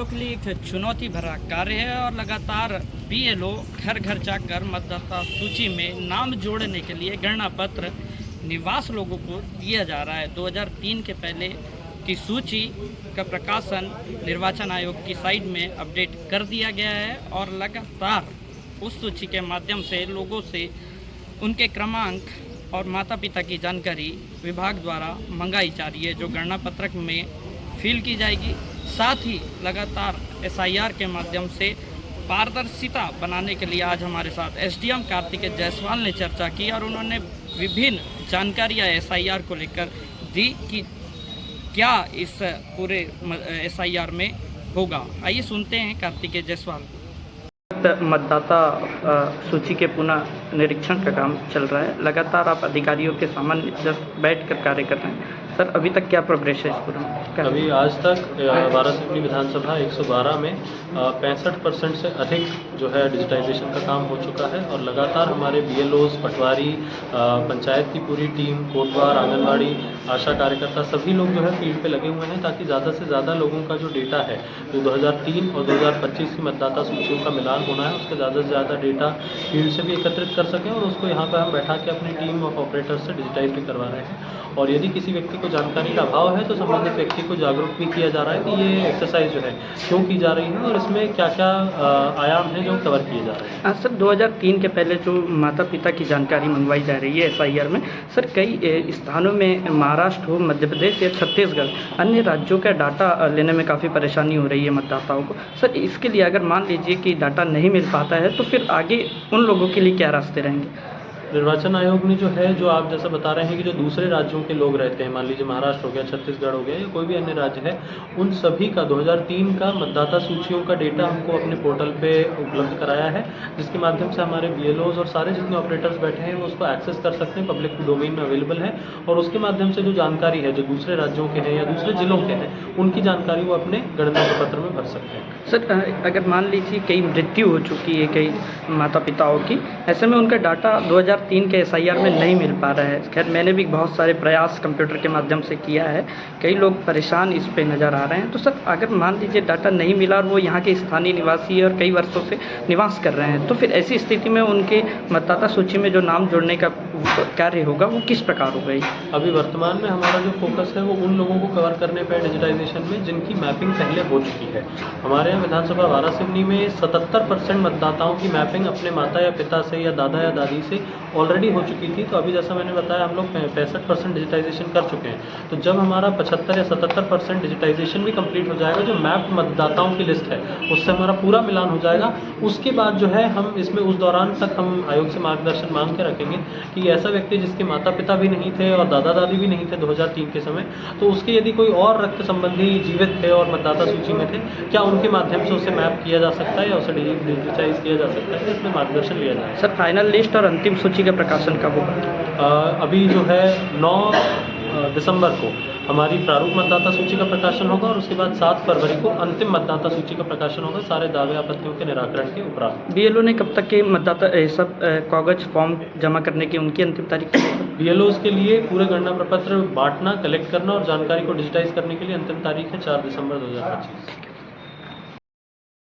BLO के लिए एक चुनौती भरा कार्य है और लगातार बीएलओ घर घर जाकर मतदाता सूची में नाम जोड़ने के लिए गणना पत्र निवास लोगों को दिया जा रहा है। 2003 के पहले की सूची का प्रकाशन निर्वाचन आयोग की साइट में अपडेट कर दिया गया है और लगातार उस सूची के माध्यम से लोगों से उनके क्रमांक और माता पिता की जानकारी विभाग द्वारा मंगाई जा रही है, जो गणना पत्रक में फिल की जाएगी। साथ ही लगातार एसआईआर के माध्यम से पारदर्शिता बनाने के लिए आज हमारे साथ एसडीएम कार्तिकेय जायसवाल ने चर्चा की और उन्होंने विभिन्न जानकारियां एसआईआर को लेकर दी कि क्या इस पूरे एसआईआर में होगा। आइए सुनते हैं कार्तिकेय जायसवाल। मतदाता सूची के पुनः निरीक्षण का काम चल रहा है, लगातार आप अधिकारियों के सामने बैठ कर कार्य कर रहे हैं। सर, अभी तक क्या प्रोग्रेस है इस पूरा? अभी आज तक वारासिवनी विधानसभा 112 में 65% से अधिक जो है डिजिटाइजेशन का काम हो चुका है और लगातार हमारे बीएलओज, पटवारी, पंचायत की पूरी टीम, कोटवार, आंगनबाड़ी, आशा कार्यकर्ता सभी लोग जो है फील्ड पे लगे हुए हैं ताकि ज़्यादा से ज़्यादा लोगों का जो डेटा है, जो 2003 और 2025 की मतदाता सूचियों का मिलान होना है, उसका ज़्यादा से ज़्यादा डेटा फील्ड से भी एकत्रित कर सकें और उसको यहाँ पर हम बैठा के अपनी टीम ऑफ ऑपरेटर से डिजिटाइज भी करवा रहे हैं। और यदि किसी व्यक्ति को जानकारी का अभाव है तो संबंधित व्यक्ति को जागरूक भी किया जा रहा है कि ये एक्सरसाइज जो है क्यों की जा रही है और इसमें क्या क्या आयाम हैं जो कवर किए जा रहे हैं। सर, 2003 के पहले जो माता पिता की जानकारी मंगवाई जा रही है एसआईआर में, सर कई स्थानों में महाराष्ट्र हो, मध्य प्रदेश या छत्तीसगढ़, अन्य राज्यों का डाटा लेने में काफ़ी परेशानी हो रही है मतदाताओं को। सर, इसके लिए अगर मान लीजिए कि डाटा नहीं मिल पाता है तो फिर आगे उन लोगों के लिए क्या रास्ते रहेंगे? निर्वाचन आयोग ने जो है, जो आप जैसा बता रहे हैं कि जो दूसरे राज्यों के लोग रहते हैं, मान लीजिए महाराष्ट्र हो गया, छत्तीसगढ़ हो गया या कोई भी अन्य राज्य है, उन सभी का 2003 का मतदाता सूचियों का डेटा हमको अपने पोर्टल पे उपलब्ध कराया है, जिसके माध्यम से हमारे बीएलओज और सारे जितने ऑपरेटर्स बैठे हैं वो उसको एक्सेस कर सकते हैं, पब्लिक डोमेन में अवेलेबल है और उसके माध्यम से जो जानकारी है, जो दूसरे राज्यों के हैं या दूसरे जिलों के हैं, उनकी जानकारी वो अपने गणना पत्र में भर सकते हैं। सर, अगर मान लीजिए कई मृत्यु हो चुकी है कई माता पिताओं की, ऐसे में उनका डाटा 2003 के एसआईआर में नहीं मिल पा रहा है। खैर, मैंने भी बहुत सारे प्रयास कंप्यूटर के माध्यम से किया है, कई लोग परेशान इस पे नज़र आ रहे हैं। तो सर, अगर मान लीजिए डाटा नहीं मिला और वो यहाँ के स्थानीय निवासी और कई वर्षों से निवास कर रहे हैं, तो फिर ऐसी स्थिति में उनके मतदाता सूची में जो नाम जोड़ने का कार्य होगा वो किस प्रकार होगा? अभी वर्तमान में हमारा जो फोकस है वो उन लोगों को कवर करने पर डिजिटाइजेशन में जिनकी मैपिंग पहले हो चुकी है। हमारे यहाँ विधानसभा वारासिवनी में 77% मतदाताओं की मैपिंग अपने माता या पिता से या दादा या दादी से ऑलरेडी हो चुकी थी। तो अभी जैसा मैंने बताया, हम लोग 65% डिजिटाइजेशन कर चुके हैं। तो जब हमारा 75 या 77% डिजिटाइजेशन भी कंप्लीट हो जाएगा, जो मैप्ड मतदाताओं की लिस्ट है उससे हमारा पूरा मिलान हो जाएगा, उसके बाद जो है हम इसमें उस दौरान तक हम आयोग से मार्गदर्शन मांग के रखेंगे कि ऐसा व्यक्ति जिसके माता पिता भी नहीं थे और दादा दादी भी नहीं थे 2003 के समय, तो उसके यदि कोई और रक्त संबंधी जीवित थे और मतदाता सूची में थे, क्या उनके माध्यम से उसे मैप किया जा सकता है या उसे डिजिटाइज किया जा सकता है, इसमें मार्गदर्शन लिया जाए। सर, फाइनल लिस्ट और अंतिम सूची का प्रकाशन कब होगा? अभी जो है 9 दिसंबर को हमारी प्रारूप मतदाता सूची का प्रकाशन होगा और उसके बाद 7 फरवरी को अंतिम मतदाता सूची का प्रकाशन होगा, सारे दावे आपत्तियों के निराकरण के उपरांत। बीएलओ ने कब तक के मतदाता सब कागज फॉर्म जमा करने की उनकी अंतिम तारीख? बीएलओज के लिए पूरे गणना प्रपत्र बांटना, कलेक्ट करना और जानकारी को डिजिटाइज करने के लिए अंतिम तारीख है 4 दिसंबर 2025।